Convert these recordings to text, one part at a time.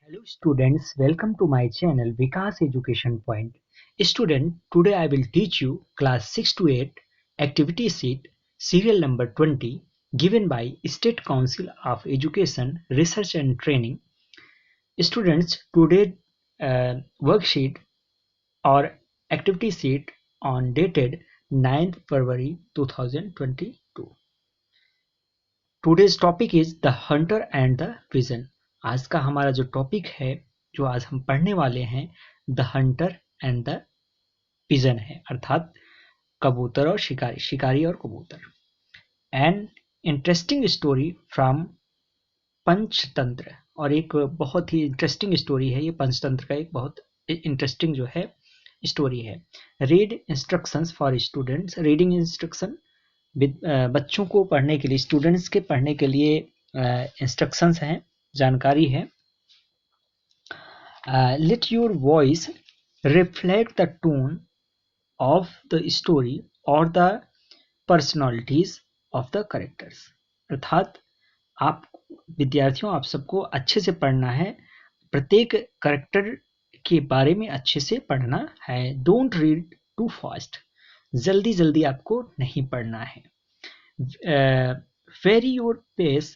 Hello students, welcome to my channel Vikas Education Point. Student, today I will teach you class 6 to 8 activity sheet serial number 20 given by State Council of Education Research and Training. Students, today worksheet or activity sheet on dated 9th February 2022. Today's topic is the Hunter and the pigeon. आज का हमारा जो topic है, जो आज हम पढ़ने वाले हैं, the Hunter and the pigeon है, अर्थात कबूतर और शिकारी, शिकारी और कबूतर। And interesting story from Panchatantra, और एक बहुत ही इंटरेस्टिंग स्टोरी है ये पंचतंत्र का, एक बहुत इंटरेस्टिंग जो है स्टोरी है। Read instructions for students, reading instruction बच्चों को पढ़ने के लिए, स्टूडेंट्स के पढ़ने के लिए इंस्ट्रक्शंस हैं, जानकारी है। Let your voice reflect the tone of the story और the personalities of the characters, अर्थात आप विद्यार्थियों, आप सबको अच्छे से पढ़ना है, प्रत्येक करेक्टर के बारे में अच्छे से पढ़ना है। डोंट रीड टू फास्ट, जल्दी जल्दी आपको नहीं पढ़ना है। Vary your pace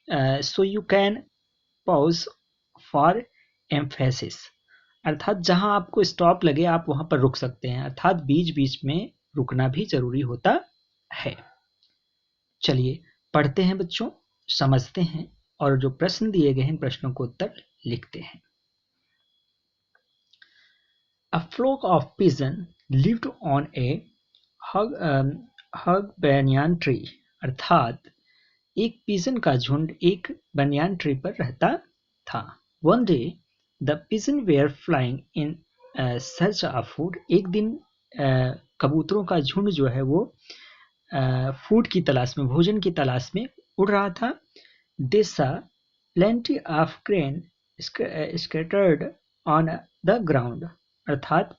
so you can pause for emphasis, अर्थात जहां आपको स्टॉप लगे आप वहां पर रुक सकते हैं, अर्थात बीच बीच में रुकना भी जरूरी होता है। चलिए पढ़ते हैं बच्चों, समझते हैं, और जो प्रश्न दिए गए हैं प्रश्नों को उत्तर लिखते हैं। A flock of pigeons lived on a hug banyan tree, अर्थात एक पिजन का झुंड एक बनियान ट्री पर रहता था। One day the pigeons were flying in search of food, एक दिन कबूतरों का झुंड जो है वो फूड की तलाश में, भोजन की तलाश में उड़ रहा था। They saw plenty of grain scattered on the ground, अर्थात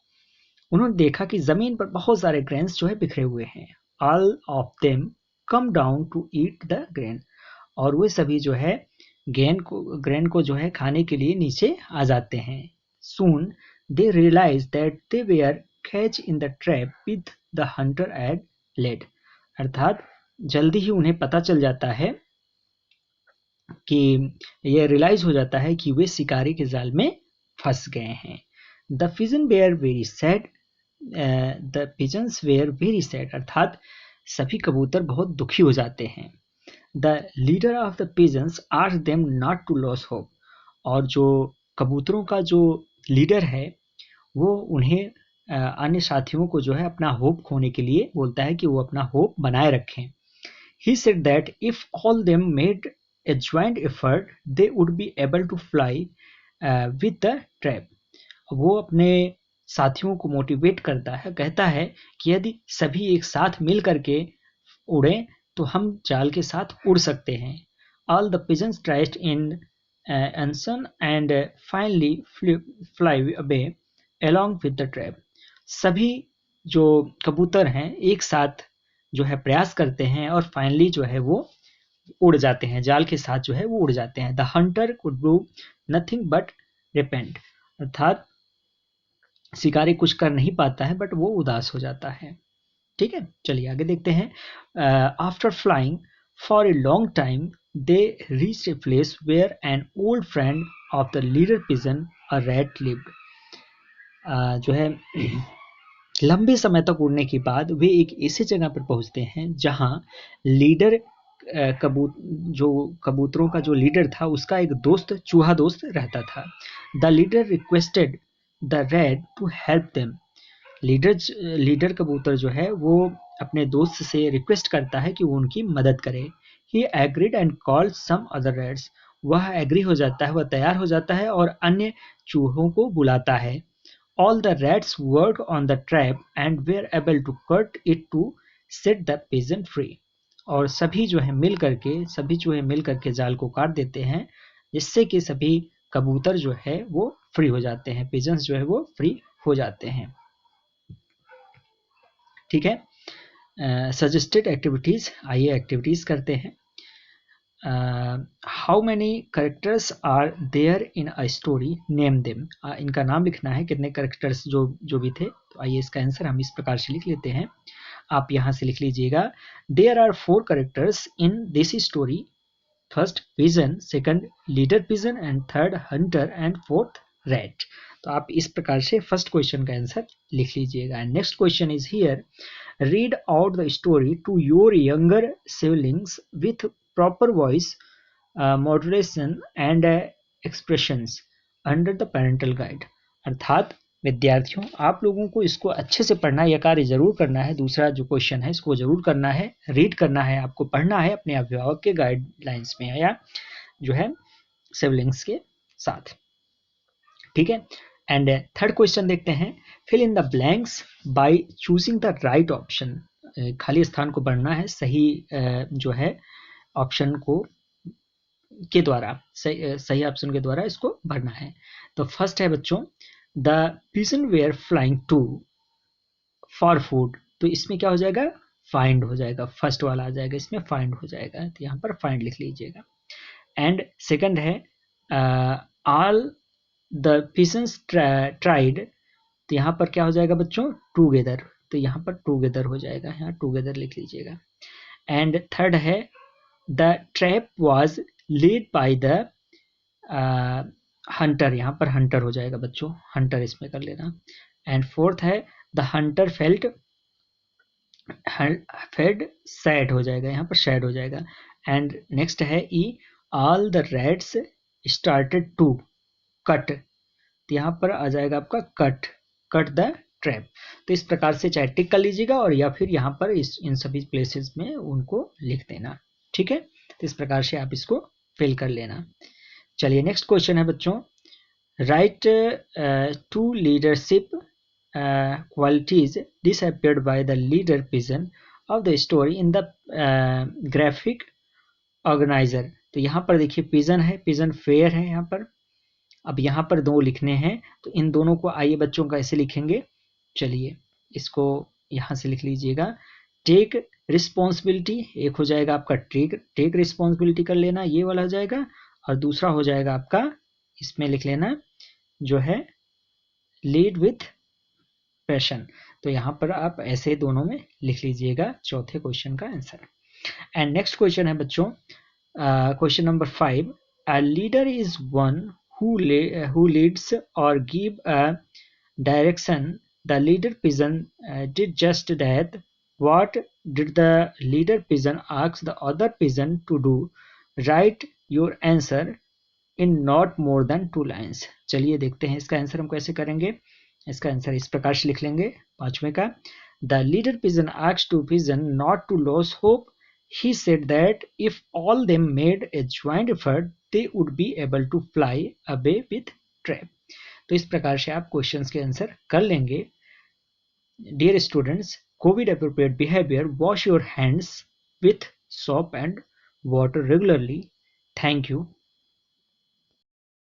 उन्होंने देखा कि जमीन पर बहुत सारे ग्रेन्स जो है बिखरे हुए हैं। All of them come down to eat the grain, और वे सभी जो है ग्रेन को जो है खाने के लिए नीचे आ जाते हैं। Soon they realized that they were caged in the trap with the hunter had laid, अर्थात जल्दी ही उन्हें पता चल जाता है कि यह रियलाइज हो जाता है कि वे शिकारी के जाल में फंस गए हैं। The pigeon were very sad, the pigeons were very sad, अर्थात सभी कबूतर बहुत दुखी हो जाते हैं। The leader of the pigeons asked them not to lose hope, और जो कबूतरों का जो लीडर है वो उन्हें अन्य साथियों को जो है अपना होप खोने के लिए बोलता है कि वो अपना होप बनाए रखें। He said that if all them made a joint effort, they would be able to fly with the trap. वो अपने साथियों को मोटिवेट करता है, कहता है कि यदि सभी एक साथ मिल करके उड़े तो हम जाल के साथ उड़ सकते हैं। All the pigeons tried in unison and finally fly away along with the trap. सभी जो कबूतर हैं एक साथ जो है प्रयास करते हैं और फाइनली जो है वो उड़ जाते हैं, जाल के साथ जो है वो उड़ जाते हैं। The Hunter could do nothing but repent, अर्थात शिकारी कुछ कर नहीं पाता है बट वो उदास हो जाता है। ठीक है, चलिए आगे देखते हैं। After flying for a long time they reach a place where an old friend of the leader pigeon a rat lived, जो है लंबे समय तक उड़ने के बाद वे एक ऐसी जगह पर पहुंचते हैं जहां लीडर कबूतरों का जो लीडर था उसका एक दोस्त, चूहा दोस्त रहता था। The leader requested the rat to help them, leader कबूतर जो है वो अपने दोस्त से रिक्वेस्ट करता है कि वो उनकी मदद करे। He agreed and called some other rats, वह एग्री हो जाता है, वह तैयार हो जाता है और अन्य चूहों को बुलाता है। All the rats worked on the trap and were able to cut it to set the pigeon free, और सभी जो है मिल करके, सभी चूहे मिल करके जाल को काट देते हैं जिससे कि सभी कबूतर जो है वो फ्री हो जाते हैं, पिजन्स जो है वो फ्री हो जाते हैं। ठीक है, सजेस्टेड एक्टिविटीज, आइए एक्टिविटीज करते हैं। How many characters are there in a story, name them. इनका नाम लिखना है, कितने करेक्टर्स जो भी थे। तो आइए इसका आंसर हम इस प्रकार से लिख लेते हैं। आप यहाँ से लिख लीजिएगा, there are 4 characters in this story. First pigeon, second leader pigeon, and third hunter, and fourth rat. तो आप इस प्रकार से फर्स्ट क्वेश्चन का आंसर लिख लीजिएगा। And next question is here, read out the story to your younger siblings with proper voice modulation and expressions under the parental guide. अर्थात विद्यार्थियों, आप लोगों को इसको अच्छे से पढ़ना है, यह कार्य जरूर करना है। दूसरा जो क्वेश्चन है इसको जरूर करना है, रीड करना है, आपको पढ़ना है अपने अभिभावक के गाइडलाइंस में या जो है सिबलिंग्स के साथ, ठीक है। एंड थर्ड क्वेश्चन देखते हैं, fill in the blanks by choosing the right option. खाली स्थान को भरना है सही जो है ऑप्शन को के द्वारा, सही ऑप्शन के द्वारा इसको भरना है। तो फर्स्ट है बच्चों, the pigeon were flying to for food. तो इसमें क्या हो जाएगा, फाइंड हो जाएगा, फर्स्ट वाला आ जाएगा, इसमें फाइंड हो जाएगा, तो यहाँ पर फाइंड लिख लीजिएगा। एंड सेकंड है, ऑल द पिजन्स ट्राइड। तो यहाँ पर क्या हो जाएगा बच्चों, टूगेदर। तो यहाँ पर टूगेदर हो जाएगा, यहाँ टूगेदर लिख लीजिएगा। एंड थर्ड है, the trap was led by the Hunter. यहाँ पर हंटर हो जाएगा बच्चों, हंटर इसमें कर लेना। एंड फोर्थ है, the hunter felt fed sad हो जाएगा, यहाँ पर सैड हो जाएगा। एंड नेक्स्ट है E, all the rats started to cut. तो यहाँ पर आ जाएगा आपका कट द ट्रैप। तो इस प्रकार से चाहे टिक कर लीजिएगा और या फिर यहाँ पर इन सभी प्लेसेस में उनको लिख देना, ठीक है। तो इस प्रकार से आप इसको फिल कर लेना। चलिए नेक्स्ट क्वेश्चन है बच्चों, write to leadership qualities disappeared by the leader pigeon of the story in the graphic organizer। तो यहाँ पर देखिए पिजन है, पिजन फेयर है यहाँ पर। अब यहाँ पर दो लिखने हैं, तो इन दोनों को आइए बच्चों कैसे लिखेंगे। चलिए इसको यहाँ से लिख लीजिएगा, टेक रिस्पॉन्सिबिलिटी। एक हो जाएगा आपका टेक रिस्पॉन्सिबिलिटी कर लेना, ये वाला हो जाएगा। और दूसरा हो जाएगा आपका, इसमें लिख लेना जो है लीड विथ पैशन। तो यहाँ पर आप ऐसे दोनों में लिख लीजिएगा चौथे क्वेश्चन का आंसर। एंड नेक्स्ट क्वेश्चन है बच्चों, question number 5, a leader is one who leads or give a direction. The leader pigeon did just that. What did the leader pigeon ask the other pigeon to do? Write your answer in not more than 2 lines। चलिए देखते हैं इसका answer हम कैसे करेंगे। इसका answer इस प्रकार से लिख लेंगे, पांचवें का, the leader pigeon asked to pigeon not to lose hope. He said that if all them made a joint effort, they would be able to fly away with trap। तो इस प्रकार से आप क्वेश्चंस के आंसर कर लेंगे। Dear students, COVID appropriate behaviour, wash your hands with soap and water regularly. Thank you.